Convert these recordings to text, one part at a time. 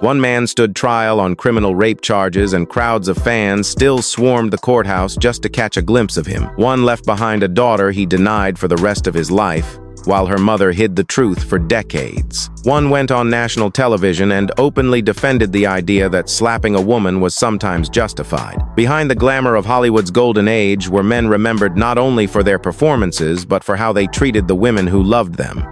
One man stood trial on criminal rape charges, and crowds of fans still swarmed the courthouse just to catch a glimpse of him. One left behind a daughter he denied for the rest of his life, while her mother hid the truth for decades. One went on national television and openly defended the idea that slapping a woman was sometimes justified. Behind the glamour of Hollywood's golden age were men remembered not only for their performances, but for how they treated the women who loved them.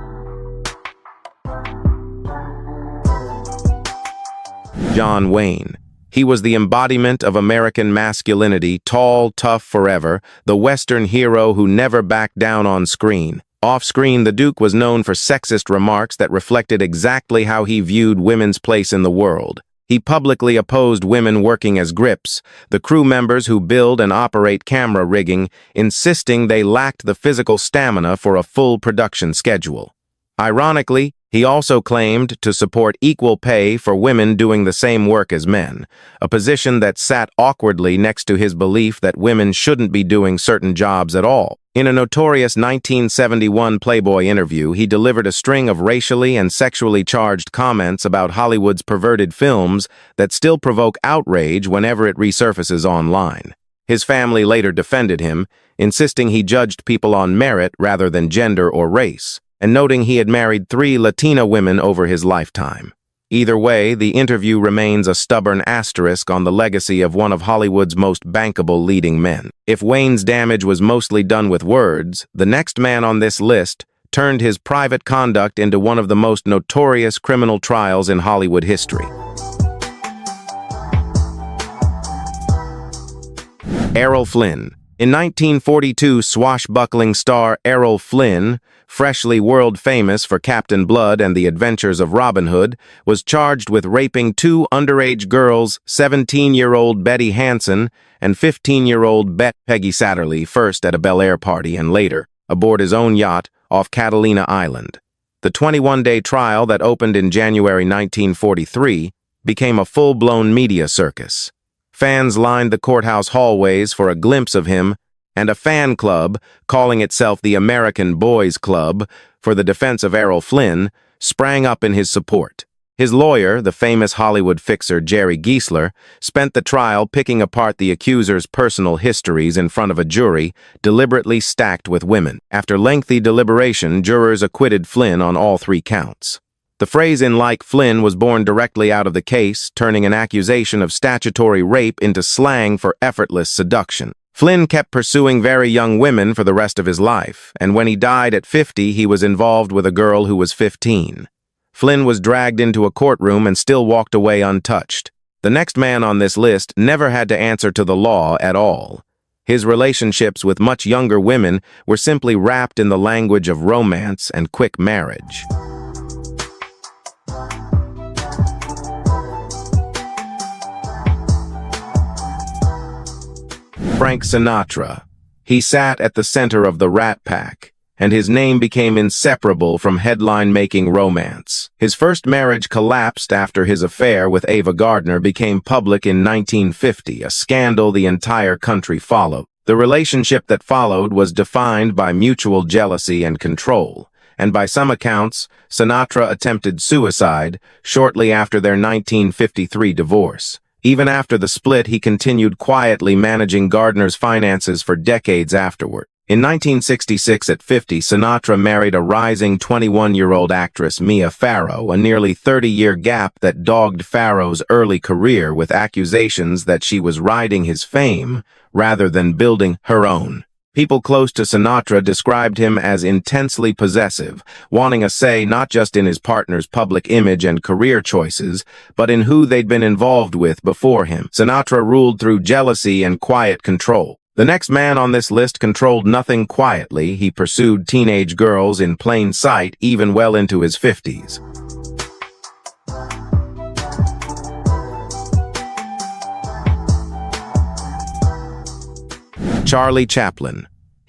John Wayne. He was the embodiment of American masculinity, tall, tough forever, the Western hero who never backed down on screen. Off-screen, the Duke was known for sexist remarks that reflected exactly how he viewed women's place in the world. He publicly opposed women working as grips, the crew members who build and operate camera rigging, insisting they lacked the physical stamina for a full production schedule. Ironically, he also claimed to support equal pay for women doing the same work as men, a position that sat awkwardly next to his belief that women shouldn't be doing certain jobs at all. In a notorious 1971 Playboy interview, he delivered a string of racially and sexually charged comments about Hollywood's perverted films that still provoke outrage whenever it resurfaces online. His family later defended him, insisting he judged people on merit rather than gender or race, and noting he had married 3 Latina women over his lifetime. Either way, the interview remains a stubborn asterisk on the legacy of one of Hollywood's most bankable leading men. If Wayne's damage was mostly done with words, the next man on this list turned his private conduct into one of the most notorious criminal trials in Hollywood history. Errol Flynn. In 1942, swashbuckling star Errol Flynn, freshly world-famous for Captain Blood and the Adventures of Robin Hood, was charged with raping 2 underage girls, 17-year-old Betty Hansen and 15-year-old Peggy Satterley, first at a Bel Air party and later aboard his own yacht off Catalina Island. The 21-day trial that opened in January 1943 became a full-blown media circus. Fans lined the courthouse hallways for a glimpse of him, and a fan club, calling itself the American Boys Club, for the defense of Errol Flynn, sprang up in his support. His lawyer, the famous Hollywood fixer Jerry Giesler, spent the trial picking apart the accuser's personal histories in front of a jury, deliberately stacked with women. After lengthy deliberation, jurors acquitted Flynn on all 3 counts. The phrase "in like Flynn" was born directly out of the case, turning an accusation of statutory rape into slang for effortless seduction. Flynn kept pursuing very young women for the rest of his life, and when he died at 50, he was involved with a girl who was 15. Flynn was dragged into a courtroom and still walked away untouched. The next man on this list never had to answer to the law at all. His relationships with much younger women were simply wrapped in the language of romance and quick marriage. Frank Sinatra. He sat at the center of the Rat Pack, and his name became inseparable from headline-making romance. His first marriage collapsed after his affair with Ava Gardner became public in 1950, a scandal the entire country followed. The relationship that followed was defined by mutual jealousy and control, and by some accounts, Sinatra attempted suicide shortly after their 1953 divorce. Even after the split, he continued quietly managing Gardner's finances for decades afterward. In 1966, at 50, Sinatra married a rising 21-year-old actress, Mia Farrow, a nearly 30-year gap that dogged Farrow's early career with accusations that she was riding his fame rather than building her own. People close to Sinatra described him as intensely possessive, wanting a say not just in his partner's public image and career choices, but in who they'd been involved with before him. Sinatra ruled through jealousy and quiet control. The next man on this list controlled nothing quietly. He pursued teenage girls in plain sight, even well into his 50s. Charlie Chaplin.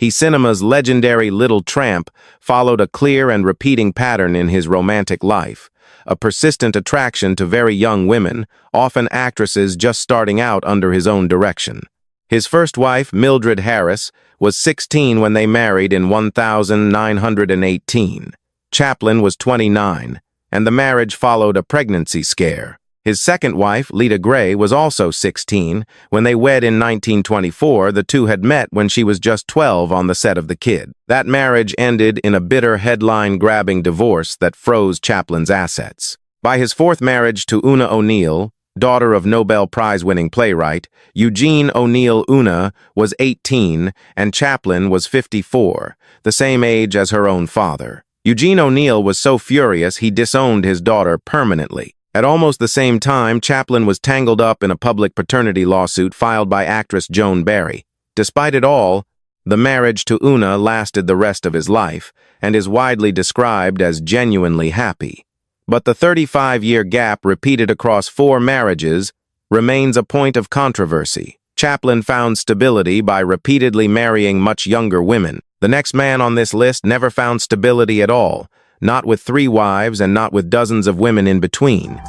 Cinema's legendary Little Tramp followed a clear and repeating pattern in his romantic life, a persistent attraction to very young women, often actresses just starting out under his own direction. His first wife, Mildred Harris, was 16 when they married in 1918. Chaplin was 29, and the marriage followed a pregnancy scare. His second wife, Lita Gray, was also 16. When they wed in 1924, the two had met when she was just 12 on the set of The Kid. That marriage ended in a bitter headline-grabbing divorce that froze Chaplin's assets. By his fourth marriage to Una O'Neill, daughter of Nobel Prize-winning playwright, Eugene O'Neill Una was 18 and Chaplin was 54, the same age as her own father. Eugene O'Neill was so furious he disowned his daughter permanently. At almost the same time, Chaplin was tangled up in a public paternity lawsuit filed by actress Joan Barry. Despite it all, the marriage to Una lasted the rest of his life and is widely described as genuinely happy. But the 35-year gap repeated across 4 marriages remains a point of controversy. Chaplin found stability by repeatedly marrying much younger women. The next man on this list never found stability at all, not with 3 wives and not with dozens of women in between.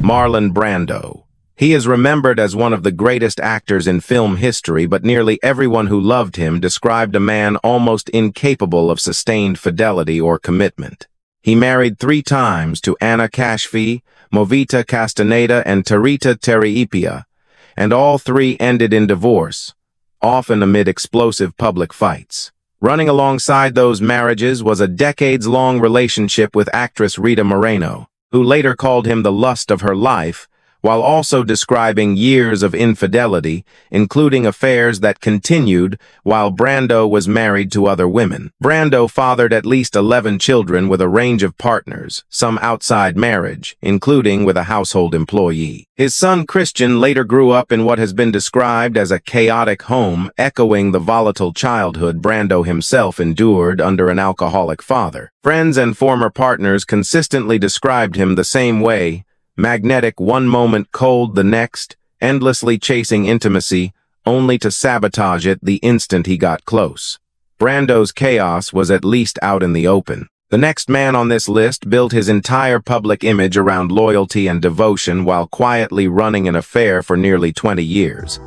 Marlon Brando. He is remembered as one of the greatest actors in film history, but nearly everyone who loved him described a man almost incapable of sustained fidelity or commitment. He married 3 times to Anna Kashfi, Movita Castaneda, and Tarita Terriipia, and all 3 ended in divorce, often amid explosive public fights. Running alongside those marriages was a decades-long relationship with actress Rita Moreno, who later called him the lust of her life, while also describing years of infidelity, including affairs that continued while Brando was married to other women. Brando fathered at least 11 children with a range of partners, some outside marriage, including with a household employee. His son Christian later grew up in what has been described as a chaotic home, echoing the volatile childhood Brando himself endured under an alcoholic father. Friends and former partners consistently described him the same way: magnetic one moment, cold the next, endlessly chasing intimacy, only to sabotage it the instant he got close. Brando's chaos was at least out in the open. The next man on this list built his entire public image around loyalty and devotion while quietly running an affair for nearly 20 years.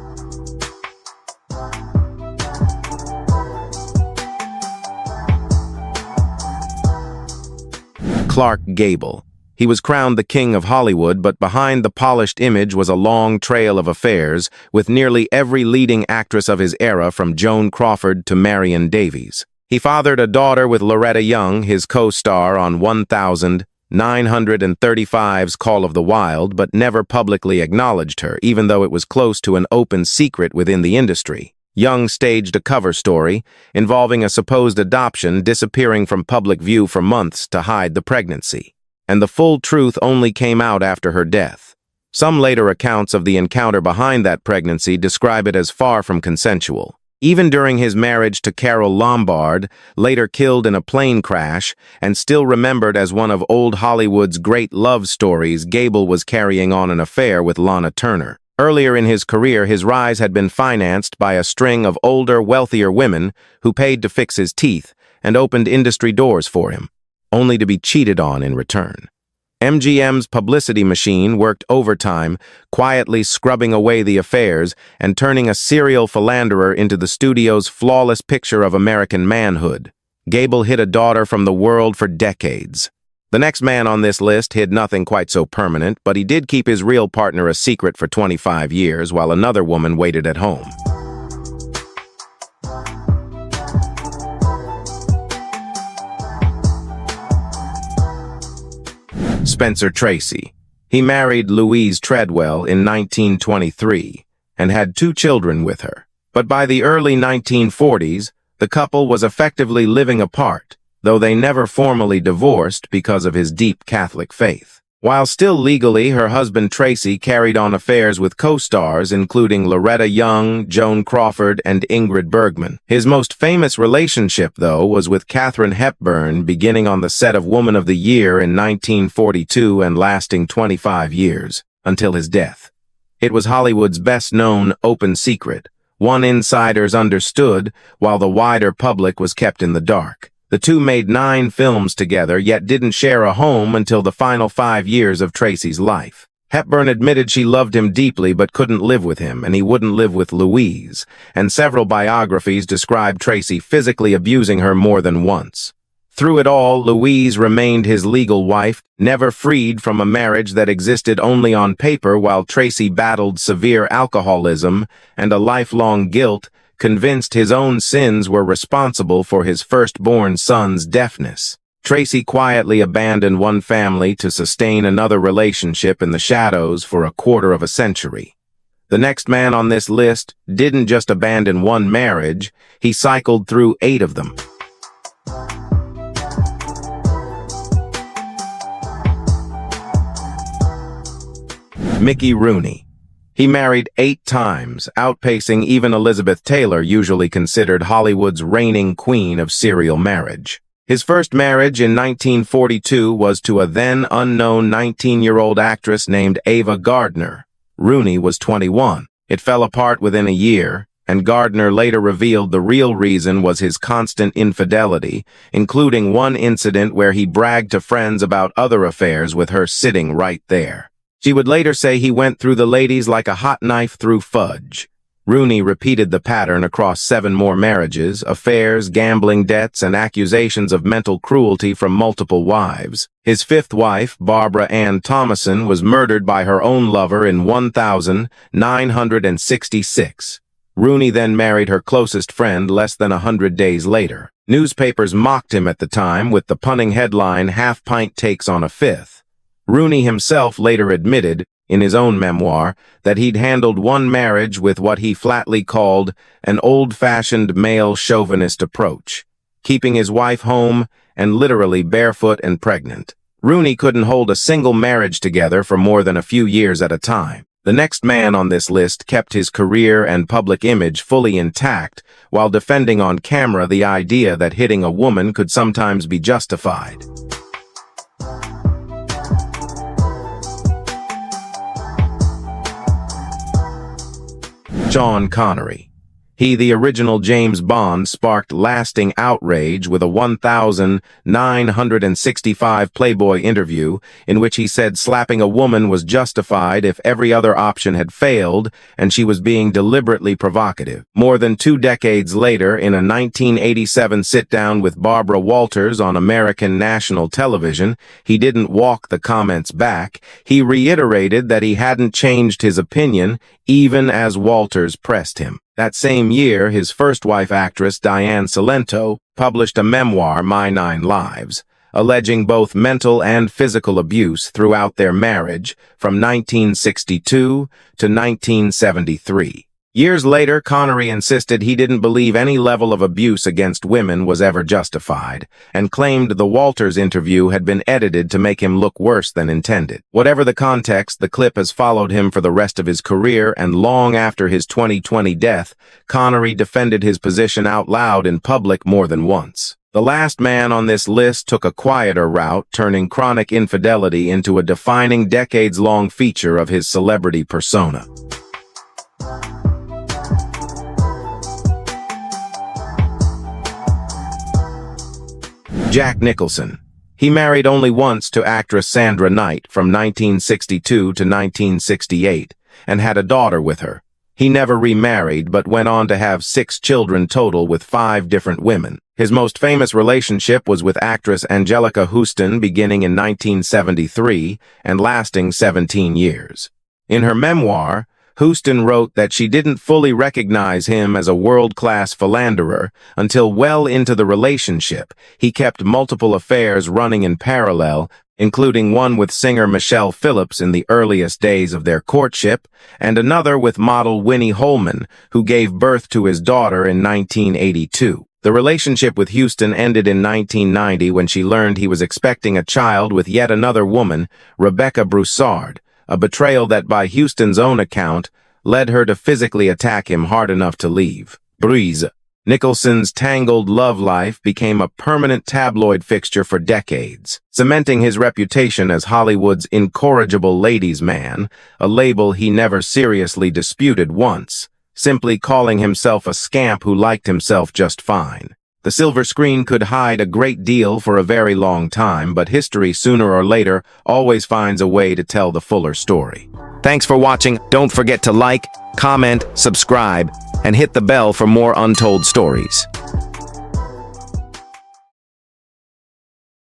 Clark Gable. He was crowned the king of Hollywood, but behind the polished image was a long trail of affairs with nearly every leading actress of his era, from Joan Crawford to Marion Davies. He fathered a daughter with Loretta Young, his co-star on 1935's Call of the Wild, but never publicly acknowledged her, even though it was close to an open secret within the industry. Young staged a cover story involving a supposed adoption, disappearing from public view for months to hide the pregnancy. And the full truth only came out after her death. Some later accounts of the encounter behind that pregnancy describe it as far from consensual. Even during his marriage to Carole Lombard, later killed in a plane crash, and still remembered as one of old Hollywood's great love stories, Gable was carrying on an affair with Lana Turner. Earlier in his career, his rise had been financed by a string of older, wealthier women who paid to fix his teeth and opened industry doors for him, only to be cheated on in return. MGM's publicity machine worked overtime, quietly scrubbing away the affairs and turning a serial philanderer into the studio's flawless picture of American manhood. Gable hid a daughter from the world for decades. The next man on this list hid nothing quite so permanent, but he did keep his real partner a secret for 25 years while another woman waited at home. Spencer Tracy. He married Louise Treadwell in 1923 and had 2 children with her. But by the early 1940s, the couple was effectively living apart, though they never formally divorced because of his deep Catholic faith. While still legally, her husband Tracy carried on affairs with co-stars including Loretta Young, Joan Crawford, and Ingrid Bergman. His most famous relationship, though, was with Katharine Hepburn, beginning on the set of Woman of the Year in 1942 and lasting 25 years, until his death. It was Hollywood's best-known open secret, one insiders understood while the wider public was kept in the dark. The two made 9 films together, yet didn't share a home until the final 5 years of Tracy's life. Hepburn admitted she loved him deeply but couldn't live with him, and he wouldn't live with Louise, and several biographies describe Tracy physically abusing her more than once. Through it all, Louise remained his legal wife, never freed from a marriage that existed only on paper, while Tracy battled severe alcoholism and a lifelong guilt, convinced his own sins were responsible for his firstborn son's deafness. Tracy quietly abandoned one family to sustain another relationship in the shadows for a quarter of a century. The next man on this list didn't just abandon one marriage, he cycled through 8 of them. Mickey Rooney. He married 8 times, outpacing even Elizabeth Taylor, usually considered Hollywood's reigning queen of serial marriage. His first marriage in 1942 was to a then unknown 19-year-old actress named Ava Gardner. Rooney was 21. It fell apart within a year, and Gardner later revealed the real reason was his constant infidelity, including one incident where he bragged to friends about other affairs with her sitting right there. She would later say he went through the ladies like a hot knife through fudge. Rooney repeated the pattern across 7 more marriages, affairs, gambling debts, and accusations of mental cruelty from multiple wives. His 5th wife, Barbara Ann Thomason, was murdered by her own lover in 1966. Rooney then married her closest friend less than 100 days later. Newspapers mocked him at the time with the punning headline, "Half-pint takes on a fifth." Rooney himself later admitted, in his own memoir, that he'd handled one marriage with what he flatly called an old-fashioned male chauvinist approach, keeping his wife home and literally barefoot and pregnant. Rooney couldn't hold a single marriage together for more than a few years at a time. The next man on this list kept his career and public image fully intact while defending on camera the idea that hitting a woman could sometimes be justified. Sean Connery. He, the original James Bond, sparked lasting outrage with a 1,965 Playboy interview in which he said slapping a woman was justified if every other option had failed and she was being deliberately provocative. More than 2 decades later, in a 1987 sit-down with Barbara Walters on American national television, he didn't walk the comments back. He reiterated that he hadn't changed his opinion, even as Walters pressed him. That same year, his first wife, actress Diane Salento, published a memoir, My 9 Lives, alleging both mental and physical abuse throughout their marriage from 1962 to 1973. Years later, Connery insisted he didn't believe any level of abuse against women was ever justified, and claimed the Walters interview had been edited to make him look worse than intended. Whatever the context, the clip has followed him for the rest of his career, and long after his 2020 death, Connery defended his position out loud in public more than once. The last man on this list took a quieter route, turning chronic infidelity into a defining decades-long feature of his celebrity persona. Jack Nicholson. He married only once to actress Sandra Knight from 1962 to 1968 and had a daughter with her. He never remarried but went on to have 6 children total with 5 different women. His most famous relationship was with actress Angelica Houston beginning in 1973 and lasting 17 years. In her memoir, Houston wrote that she didn't fully recognize him as a world-class philanderer until well into the relationship. He kept multiple affairs running in parallel, including one with singer Michelle Phillips in the earliest days of their courtship, and another with model Winnie Holman, who gave birth to his daughter in 1982. The relationship with Houston ended in 1990 when she learned he was expecting a child with yet another woman, Rebecca Broussard, a betrayal that, by Houston's own account, led her to physically attack him hard enough to leave. Breeze. Nicholson's tangled love life became a permanent tabloid fixture for decades, cementing his reputation as Hollywood's incorrigible ladies' man, a label he never seriously disputed once, simply calling himself a scamp who liked himself just fine. The silver screen could hide a great deal for a very long time, but history, sooner or later, always finds a way to tell the fuller story. Thanks for watching. Don't forget to like, comment, subscribe, and hit the bell for more untold stories.